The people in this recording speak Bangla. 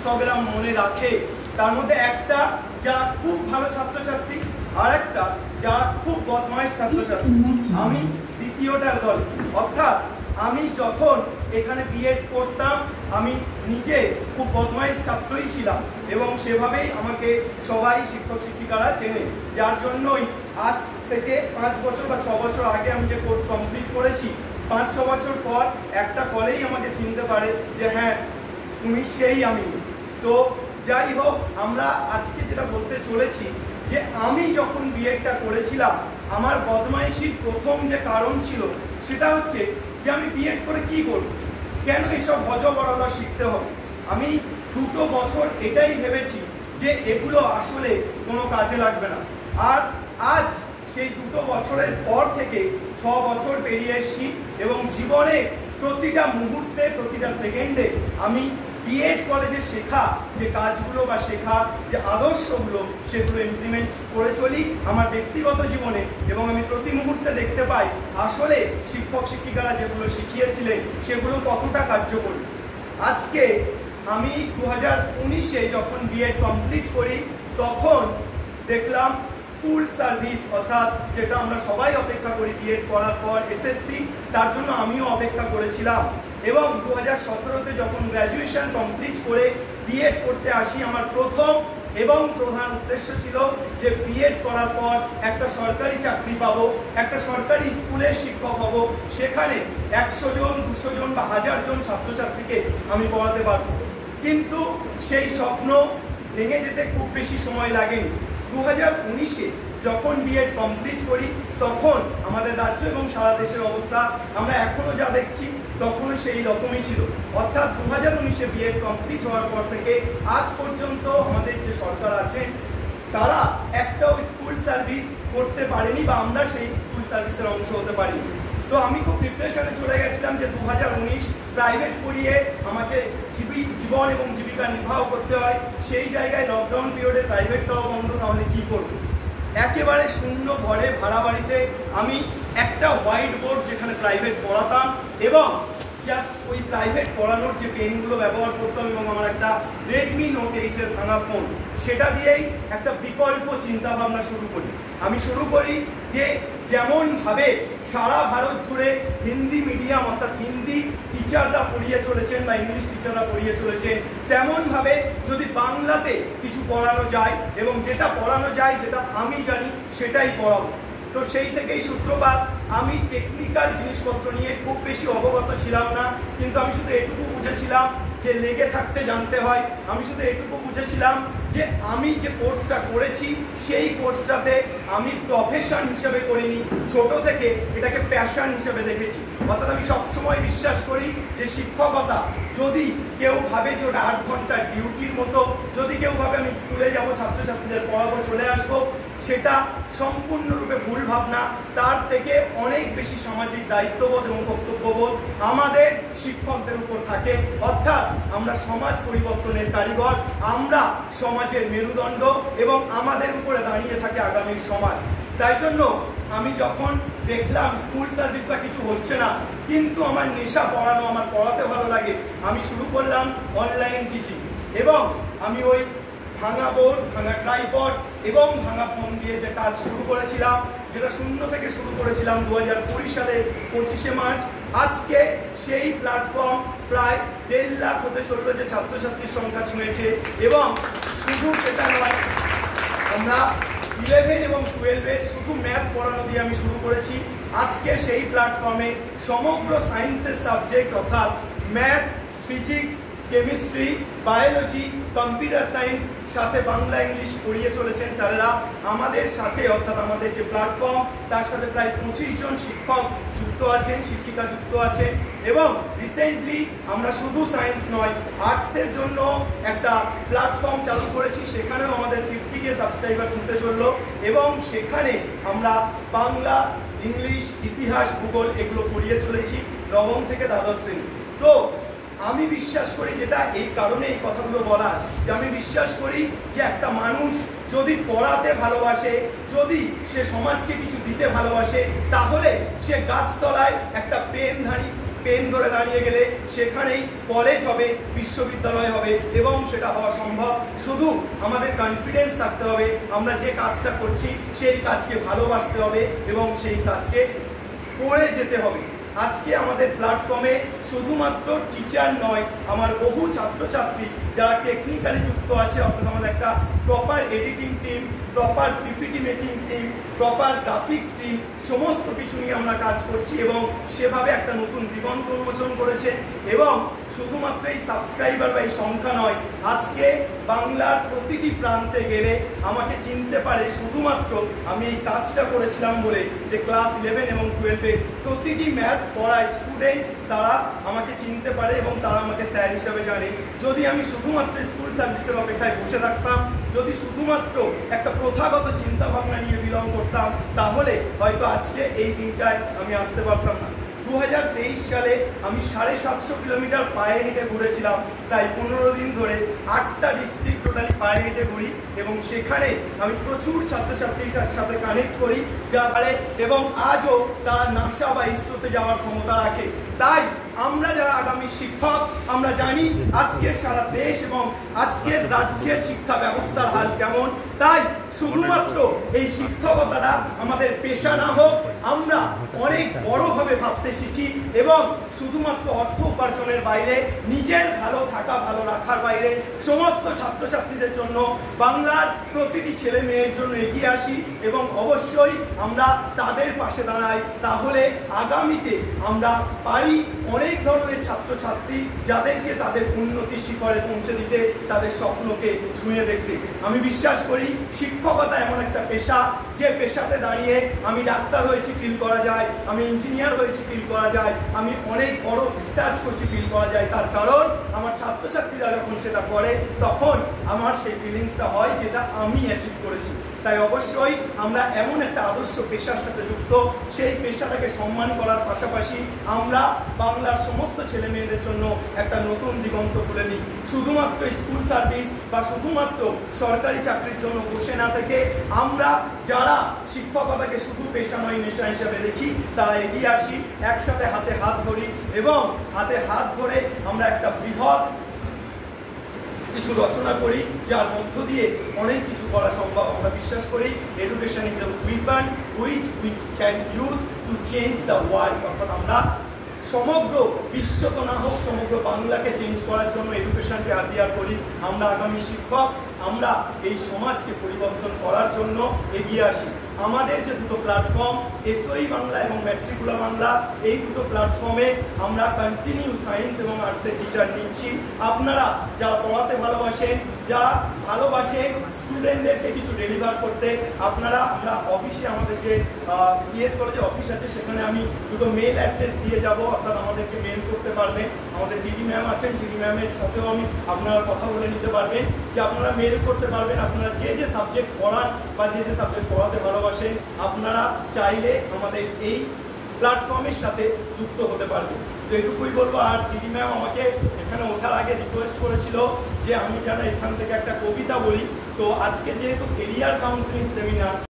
শিক্ষকরা মনে রাখে তার মধ্যে একটা যারা খুব ভালো ছাত্রছাত্রী আর একটা যারা খুব বদমাইশ ছাত্রছাত্রী। আমি দ্বিতীয়টার দলে, অর্থাৎ আমি যখন এখানে বিএড করতাম আমি নিজে খুব বদমাইশ ছাত্রই ছিলাম এবং সেভাবেই আমাকে সবাই শিক্ষক শিক্ষিকারা চেনে, যার জন্যই আজ থেকে 5 বছর বা 6 বছর আগে আমি যে কোর্স কমপ্লিট করেছি 5-6 বছর পর একটা কলেই আমাকে চিনতে পারে যে হ্যাঁ তুমি সেই আমি। তো যাই হোক, আমরা আজকে যেটা বলতে চলেছি যে আমি যখন বিএডটা করেছিলাম আমার বদমাইশির প্রথম যে কারণ ছিল সেটা হচ্ছে যে আমি বিএড করে কি করব, কেন এসব হজবরলা শিখতে হবে। আমি 2 বছর এটাই ভেবেছি যে এগুলো আসলে কোনো কাজে লাগবে না। আর আজ সেই 2 বছরের পর থেকে 6 বছর পেরিয়ে এসেছি এবং জীবনে প্রতিটা মুহূর্তে প্রতিটা সেকেন্ডে আমি বিএড কলেজে শেখা যে কাজগুলো বা শেখা যে আদর্শগুলো সেগুলো ইমপ্লিমেন্ট করে চলি আমার ব্যক্তিগত জীবনে, এবং আমি প্রতি মুহূর্তে দেখতে পাই আসলে শিক্ষক শিক্ষিকারা যেগুলো শিখিয়েছিলেন সেগুলো কতটা কার্যকরী। আজকে আমি 2019-এ যখন বিএড কমপ্লিট করি তখন দেখলাম স্কুল সার্ভিস, অর্থাৎ যেটা আমরা সবাই অপেক্ষা করি বিএড করার পর এসএসসি, তার জন্য আমিও অপেক্ষা করেছিলাম। এবং 2017-তে যখন গ্র্যাজুয়েশন কমপ্লিট করে বিএড করতে আসি আমার প্রথম এবং প্রধান উদ্দেশ্য ছিল যে বিএড করার পর একটা সরকারি চাকরি পাবো, একটা সরকারি স্কুলের শিক্ষক হব, সেখানে 100 জন 200 জন বা 1000 জন ছাত্রছাত্রীকে আমি পড়াতে পারবো। কিন্তু সেই স্বপ্ন ভেঙে যেতে খুব বেশি সময় লাগেনি। 2019-এ যখন বিএড কমপ্লিট করি তখন আমাদের রাজ্য এবং সারা দেশের অবস্থা আমরা এখনো যা দেখছি তখনও সেই রকমই ছিল। অর্থাৎ 2019-এ বিএড কমপ্লিট হওয়ার পর থেকে আজ পর্যন্ত আমাদের যে সরকার আছেন তারা একটাও স্কুল সার্ভিস করতে পারেনি বা আমরা সেই স্কুল সার্ভিসের অংশ হতে পারিনি। তো আমি খুব ডিপ্রেশনে চলে গেছিলাম যে 2019 প্রাইভেট পড়িয়ে আমাকে জীবন এবং জীবিকা নির্বাহ করতে হয়, সেই জায়গায় লকডাউন পিরিয়ডে প্রাইভেটটাও বন্ধ, তাহলে কি করব। একেবারে শূন্য ঘরে ভাড়া বাড়িতে আমি একটা হোয়াইট বোর্ড যেখানে প্রাইভেট পড়াতাম এবং জাস্ট ওই প্রাইভেট পড়ানোর যে পেনগুলো ব্যবহার করতাম এবং আমার একটা রেডমি নোট 8-এর ভাঙা ফোন, সেটা দিয়েই একটা বিকল্প চিন্তা ভাবনা শুরু করি। আমি শুরু করি যে যেমনভাবে সারা ভারত জুড়ে হিন্দি মিডিয়াম অর্থাৎ হিন্দি টিচাররা পড়িয়ে চলেছেন বা ইংলিশ টিচাররা পড়িয়ে চলেছেন, তেমনভাবে যদি বাংলাতে কিছু পড়ানো যায় এবং যেটা পড়ানো যায় যেটা আমি জানি সেটাই পড়াবো। তো সেই থেকেই সূত্রপাত। আমি টেকনিক্যাল জিনিসপত্র নিয়ে খুব বেশি অবগত ছিলাম না, কিন্তু আমি শুধু এটুকু বুঝেছিলাম যে লেগে থাকতে জানতে হয়। আমি শুধু এটুকু বুঝেছিলাম যে আমি যে কোর্সটা করেছি সেই কোর্সটাতে আমি প্রফেশন হিসেবে করিনি, ছোট থেকে এটাকে প্যাশন হিসেবে দেখেছি। অর্থাৎ আমি সবসময় বিশ্বাস করি যে শিক্ষকতা যদি কেউ ভাবে যে ওটা 8 ঘন্টার ডিউটির মতো, যদি কেউ ভাবে আমি স্কুলে যাবো ছাত্রছাত্রীদের পড়াবো চলে আসবো, সেটা সম্পূর্ণরূপে ভুল ভাবনা। তার থেকে অনেক বেশি সামাজিক দায়িত্ববোধ এবং কর্তব্যবোধ আমাদের শিক্ষকদের উপর থাকে। অর্থাৎ আমরা সমাজ পরিবর্তনের কারিগর, আমরা সমাজের মেরুদণ্ড এবং আমাদের উপরে দাঁড়িয়ে থাকে আগামীর সমাজ। তাই জন্য আমি যখন দেখলাম স্কুল সার্ভিস বা কিছু হচ্ছে না, কিন্তু আমার নেশা পড়ানো, আমার পড়াতে ভালো লাগে, আমি শুরু করলাম অনলাইন টিচিং। এবং আমি ওই ভাঙা বোর্ড, ভাঙা ট্রাইপড এবং ভাঙা ফোন দিয়ে যে কাজ শুরু করেছিলাম, যেটা শূন্য থেকে শুরু করেছিলাম 2020 সালের 25শে মার্চ, আজকে সেই প্ল্যাটফর্ম প্রায় 1.5 লাখ হতে চললো যে ছাত্রছাত্রীর সংখ্যা ছুঁয়েছে। এবং শুধু সেটা নয়, আমরা 11 এবং 12-এর শুধু ম্যাথ পড়ানো দিয়ে আমি শুরু করেছি। আজকে সেই প্ল্যাটফর্মে সমগ্র সায়েন্সের সাবজেক্ট অর্থাৎ math, physics, chemistry, biology, computer science, সাথে বাংলা ইংলিশ পড়িয়ে চলেছেন স্যারেরা আমাদের সাথে। অর্থাৎ আমাদের যে প্ল্যাটফর্ম তার সাথে প্রায় 25 জন শিক্ষক যুক্ত আছেন, শিক্ষিকা যুক্ত আছেন। এবং রিসেন্টলি আমরা শুধু সায়েন্স নয়, আর্টসের জন্য একটা প্ল্যাটফর্ম চালু করেছি, সেখানেও আমাদের 50K সাবস্ক্রাইবার ছুটে চললো। এবং সেখানে আমরা বাংলা, ইংলিশ, ইতিহাস, ভূগোল এগুলো পড়িয়ে চলেছি নবম থেকে দ্বাদশ শ্রেণী। তো আমি বিশ্বাস করি, যেটা এই কারণে এই কথাগুলো বলার, যে আমি বিশ্বাস করি যে একটা মানুষ যদি পড়াতে ভালোবাসে, যদি সে সমাজকে কিছু দিতে ভালোবাসে, তাহলে সে গাছতলায় একটা পেনধারী পেন ধরে দাঁড়িয়ে গেলে সেখানেই কলেজ হবে, বিশ্ববিদ্যালয় হবে, এবং সেটা হওয়া সম্ভব। শুধু আমাদের কনফিডেন্স থাকতে হবে, আমরা যে কাজটা করছি সেই কাজকে ভালোবাসতে হবে এবং সেই কাজকে করে যেতে হবে। আজকে আমাদের প্ল্যাটফর্মে শুধুমাত্র টিচার নয়, আমার বহু ছাত্রছাত্রী যারা টেকনিক্যালি যুক্ত আছে, অর্থাৎ আমাদের একটা proper editing team, proper PPT making team, proper graphics team, সমস্ত কিছু নিয়ে আমরা কাজ করছি এবং সেভাবে একটা নতুন দিগন্ত উন্মোচন করেছে। এবং শুধুমাত্র এই সাবস্ক্রাইবার বা এই সংখ্যা নয়, আজকে বাংলার প্রতিটি প্রান্তে গেলে আমাকে চিনতে পারে শুধুমাত্র আমি এই কাজটা করেছিলাম বলে, যে ক্লাস 11 এবং 12-এ প্রতিটি ম্যাথ পড়া স্টুডেন্ট তারা আমাকে চিনতে পারে এবং তারা আমাকে স্যার হিসাবে জানে। যদি আমি শুধুমাত্র স্কুল সার্ভিসের অপেক্ষায় বসে থাকতাম, যদি শুধুমাত্র একটা প্রথাগত চিন্তাভাবনা নিয়ে বিলং করতাম, তাহলে হয়তো আজকে এই দিনটায় আমি আসতে পারতাম না। 2023 সালে আমি 750 কিলোমিটার পায়ে হেঁটে ঘুরেছিলাম, প্রায় 15 দিন ধরে 8টা ডিস্ট্রিক্ট টোটালি পায়ে হেঁটে ঘুরি এবং সেখানে আমি প্রচুর ছাত্রছাত্রীর সাথে কানেক্ট করি যা পারে, এবং আজও তারা নাসা বা ইসরোতে যাওয়ার ক্ষমতা রাখে। তাই আমরা যারা আগামী শিক্ষক, আমরা জানি আজকের সারা দেশ এবং আজকের রাজ্যের শিক্ষা ব্যবস্থার হাল কেমন। তাই শুধুমাত্র এই শিক্ষকতাটা আমাদের পেশা না হোক, আমরা অনেক বড়ভাবে ভাবতে শিখি এবং শুধুমাত্র অর্থ উপার্জনের বাইরে, নিজের ভালো থাকা ভালো রাখার বাইরে সমস্ত ছাত্রছাত্রীদের জন্য, বাংলার প্রতিটি ছেলে মেয়ের জন্য এগিয়ে আসি এবং অবশ্যই আমরা তাদের পাশে দাঁড়াই। তাহলে আগামীতে আমরা পারি অনেক ধরনের ছাত্রছাত্রী যাদেরকে তাদের উন্নতির শিখরে পৌঁছে দিতে, তাদের স্বপ্নকে ছুঁয়ে দেখতে। আমি বিশ্বাস করি শিক্ষকতা এমন একটা পেশা, যে পেশাতে দাঁড়িয়ে আমি ডাক্তার হয়েছি ফিল করা যায়, আমি ইঞ্জিনিয়ার হয়েছি ফিল করা যায়, আমি অনেক বড় রিসার্চ করছি ফিল করা যায়। তার কারণ আমার ছাত্রছাত্রীরা যখন সেটা করে তখন আমার সেই ফিলিংসটা হয় যেটা আমি অ্যাচিভ করেছি। তাই অবশ্যই আমরা এমন একটা আদর্শ পেশার সাথে যুক্ত, সেই পেশাটাকে সম্মান করার পাশাপাশি আমরা বাংলার সমস্ত ছেলে মেয়েদের জন্য একটা নতুন দিগন্ত খুলে দিই। শুধুমাত্র স্কুল সার্ভিস বা শুধুমাত্র সরকারি চাকরির জন্য বসে না থেকে আমরা যারা শিক্ষকতাকে শুধু পেশা নয় নেশা হিসাবে দেখি, তারা এগিয়ে আসি, একসাথে হাতে হাত ধরি এবং হাতে হাত ধরে আমরা একটা বৃহৎ কিছু রচনা করি, যার মধ্য দিয়ে অনেক কিছু করা সম্ভব। আমরা বিশ্বাস করি education is a weapon which we can use to change the world. অর্থাৎ আমরা সমগ্র বিশ্ব তো না হোক, সমগ্র বাংলাকে চেঞ্জ করার জন্য এডুকেশনকে হাতিয়ার করি। আমরা আগামী শিক্ষক, আমরা এই সমাজকে পরিবর্তন করার জন্য এগিয়ে আসি। আমাদের যে দুটো প্ল্যাটফর্ম, এসওই বাংলা এবং ম্যাট্রিকুলা বাংলা, এই দুটো প্ল্যাটফর্মে আমরা কন্টিনিউ সায়েন্স এবং আর্টসের টিচার নিচ্ছি। আপনারা যারা পড়াতে ভালোবাসেন, যারা ভালোবাসেন স্টুডেন্টদেরকে কিছু ডেলিভার করতে, আপনারা আমরা অফিসে আমাদের যে বিএড কলেজে অফিস আছে সেখানে আমি দুটো মেল অ্যাড্রেস দিয়ে যাব, অর্থাৎ আমাদেরকে মেল করতে পারবেন। আমাদের টিডি ম্যাম আছেন, টিডি ম্যামের সাথেও আমি আপনারা কথা বলে নিতে পারবেন, যে আপনারা মেল করতে পারবেন আপনারা যে যে সাবজেক্ট পড়ান বা যে যে সাবজেক্ট পড়াতে ভালোবাসেন, আপনারা চাইলে আমাদের এই প্ল্যাটফর্মের সাথে যুক্ত হতে পারবেন। তো এটুকুই বলবো। আর টিডি ম্যাম আমাকে এখানে ওঠার আগে রিকোয়েস্ট করেছিল যে আমি যেন এখান থেকে একটা কবিতা বলি। তো আজকে যেহেতু কেরিয়ার কাউন্সিলিং সেমিনার,